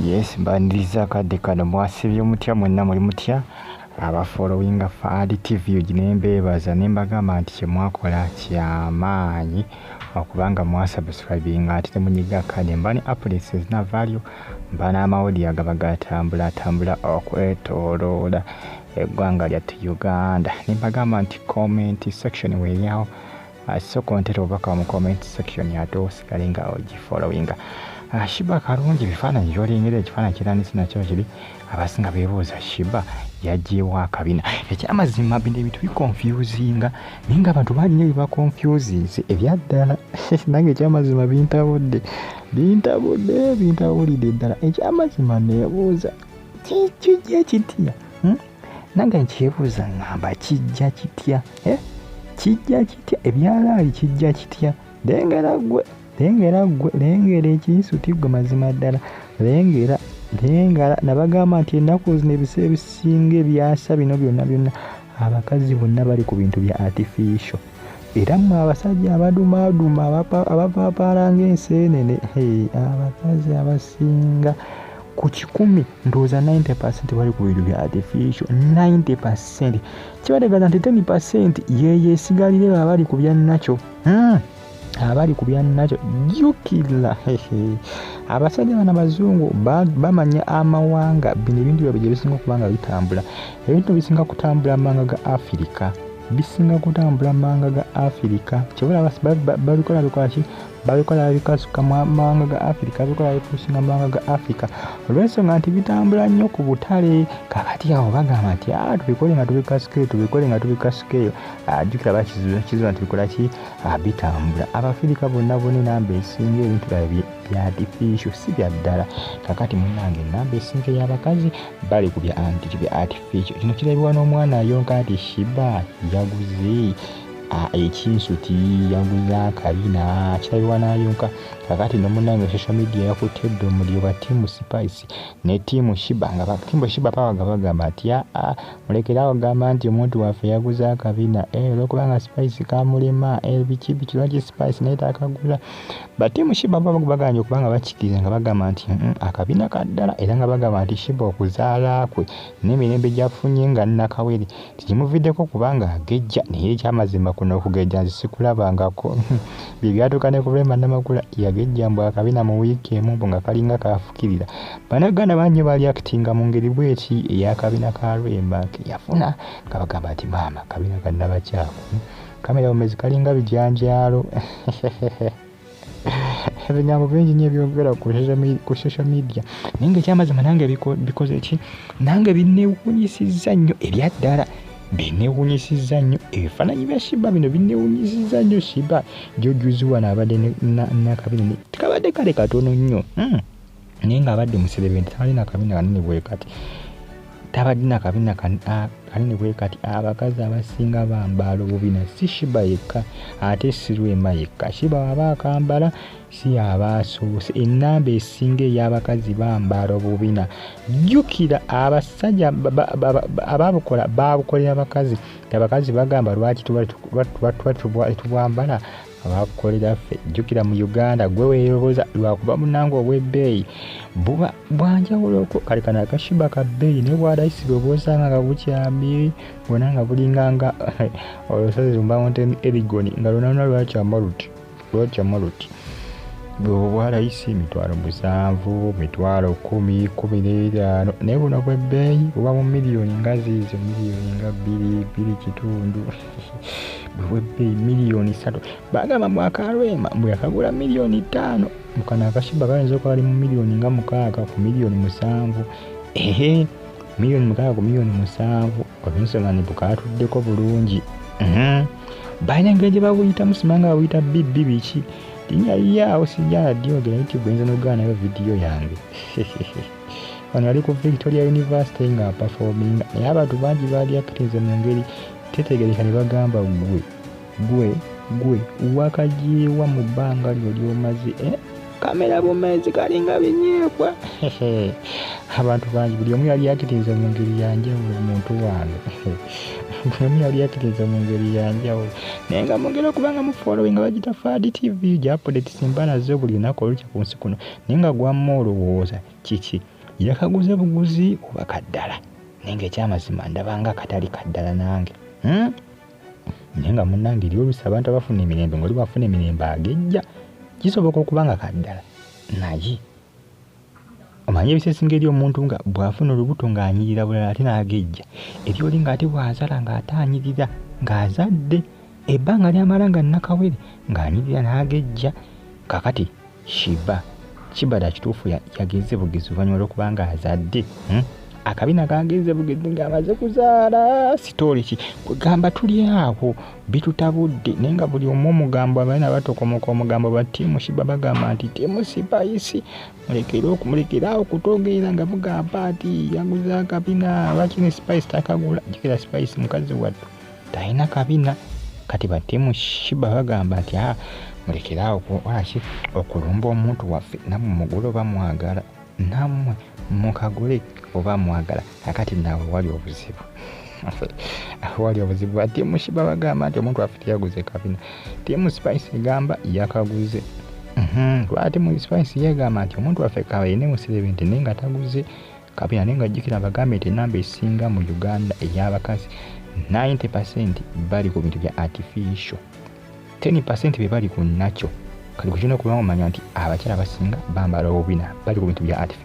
Yes, mbaniriza kadde kano mwasibye mutya mwenna muli mutya abafollowinga Fadi TV ginembeebaza nembagamba nti kyemwakola kyamaanyi okubanga mwasubscribinga ate temunyiga kane mbani updates ezina value mbana amawulire agaba gatambula okwetooloola eggwanga lyattu Uganda nembagamba nti comment section weeryawo soko ntera obubaka mu comment section ate osigale nga ogifollowinga Shiba kalungi bifaananyi by'olengera ekifaananyi kirandisi nakyo kiri abasinga beebuuza Shiba yaggyeewo akabina ekyamazima bino ebintu bikonfuzinga naye nga abantu bangi nnyo bibakonfuzinze ebyaddala nange ekyamazima bintabulidde ddala ekyamazima neebuuza kijja kitya nange nkyebuuza ngamba kijja kitya ebyalaali kijja kitya lengera ekinsuti gwe mazima ddala lengera nabagamba nti ennaku zino ebiseera ebisinga ebyasa bino byonna abakazi bonna bali ku bintu bya artificial era mmwe abasajja abadumaaduma abapaapaala ng'enseenene abakazi abasinga ku 100 ndowooza 90% bali ku bintu bya artificial 90% kibategeeza nti 10% yeesigalire abali ku byannakyo abali ku byannakyo jjukira abasajja bana bazungu bamanya amawanga bino ebintu byabwe gye bisinga okuba nga bitambula ebintu bisinga kutambula mawanga ga Afirika kyebula babikola bikasuka mawanga ga Afirika babikola bikusinga mawanga ga Afirika olw'ensonga nti bitambula nnyo ku butale kakati awo bagamba nti tubikole nga tubikasukeeyo jjukira bakizuula nti bikola ki bitambula Abafirika bonna enamba esinga ebintu bya artificial si bya ddala kakati munnange enamba esinga ey'abakazi bali ku bya artificial kino kirabibwa n'omwana ayonka nti Shiba yaguze ekinsuti yaguze akabina kirabibwa n'ayonka kakati n'omunnange social media yakutedde omuliro ba Team Spice ne Team Shiba nga Team Shiba pawaga bagamba nti mulekerawo gamba nti omuntu waffe yaguze akabina olwokubanga Spice kamulema biki lwaki Spice naye takagula ba Team Shiba baganye okubanga bakikiriza nga bagamba nti akabina kaddala era nga bagamba nti Shiba okuzaala kwe n'emirembe gyafunye nga nnakawere tikimuviddeko kubanga agejja naye ekyamazima kuno okugejja nzi sikulabangako bye byatuuka ne kulema Namakula yagejja mbu akabina mu wiiki emu mbu nga kalinga kaafukirira bannayuganda bangi baali akitinga mu ngeri bw'eti ey'akabina ka Lwemba yafuna nga bagamba nti maama akabina kannabakyaku kamera bumezi kalinga bijanjaalo ebigambo bingi nnyo ebyogera ku social media naye ng'ekyamazima nange bikoze ki nange binneewuunyisizza nnyo ebyaddala binneewuunyisizza nnyo ebifaananyi bya Shiba bino binneewuunyisizza nnyo Shiba gy'ojjuziwa n'abadde n'akabina tekabadde kale katono nnyo naye ng'abadde muserebente tabadde n'akabina kanene bwe kati kanene bwe kati abakazi abasinga bambala obubina si Shiba yekka ate si Lwemba yekka Shiba waba akambala si abaasoose ennamba esinga ey'abakazi bambala obubina jjukira abasajja ababukola babukolera abakazi abakazi bagamba lwaki tubwambala abakukolera ffe jjukira mu Uganda gwe weerowooza lwakuba munange obw'ebbeeyi buba bwanjawuloko kale kana akashiba ka bbeeyi naye bwadayisibwa obwosanga nga bukyambi bwona nga bulinganga olusozi Mountain Elgon nga lwonna lwakyamaluti bw'obwarayisi 7,000 10,000 naye buno bw'ebbeeyi buba mu miliyoni nga ziizo miliyoni nga 2.5 bw'ebbeeyi miliyoni 3 bagamba mwaka Lwemba mbwe yakagula miliyoni 5 mukana akashiba kayinza okuba ali mu miliyoni nga 6 ku miliyoni 7 miliyoni 6 ku miliyoni 7 olw'ensonga ne bukatuddeko bulungi balina engeri gye babuyitamu simanga babuyita bibbi biki tinyayiyawo sijja ddiyogera YouTube oyinza n'ogaana nayo vidiyo yange wano ali ku Victoria University nga performing naye abantu bangi baali akitize mu ngeri tetegereka ne bagamba gwe wakajeewa mu bbanga lyo lyomaze kamera bumezi kalinga binyeebwa abantu bangi buli omu yali akitize mu ngeri yanjawulo omuntu wange omu yali akkiriza mu ngeri ya njawulo naye nga mwongera okubanga mu following nga bagita Fadi TV gya update simba nazo buli lunaku olukya ku nsi kuno naye nga gwamma olowooza kiki yakaguze buguzi oba kaddala naye nga ekyamazima ndabanga akatali kaddala nange naye nga munnange eri oluusi abantu abafuna emirembe ngaoli bafuna emirembe agejja kisoboka okubanga kaddala naye omanyi ebisesinga eri omuntu nga bw'afuna olubuto ng'anyirira bulala ate n'agejja eri oli ng'ate bw'azala ng'ate anyirira ng'azadde ebbanga lyamala nga nnakawere ng'anyirira n'agejja kakati kibada kituufu yageze bugezi oluvannyuma lw'okubanga azadde akabina kageze bugezi ng'amaze kuzaala sitooli ki kwegamba tuli awo bitutabudde naye nga buli omu omugambo abaana batokomoka omugambo ba ttiimu Shiba bagamba nti ttiimu Spice mulekerawo okutogeera nga mugamba nti yaguze akabina lwaki ne Spice takagula jikira Spice mukazi wattu talina kabina kati ba ttiimu Shiba bagamba nti mulekerawo lwaki okulumba omuntu waffe nammwe mugule oba mwagala nammwe mukagule oba mwagala kakati naawe wali obuzibu wali obuzibu ate Shiba bagamba nti omuntu waffe teyaguze kabina ttiimu Spice egamba yakaguze lwati mu Spice yegamba nti omuntu waffe kabayine musirebe nti naye nga taguze kabina naye nga jjukira bagambe nti enamba esinga mu Uganda ey'abakazi 90% bali ku bintu bya artificial 10% be bali ku nakyo kali kukina okubanga omanya nti abakyala basinga bambala obubina bali ku bintu bya artificial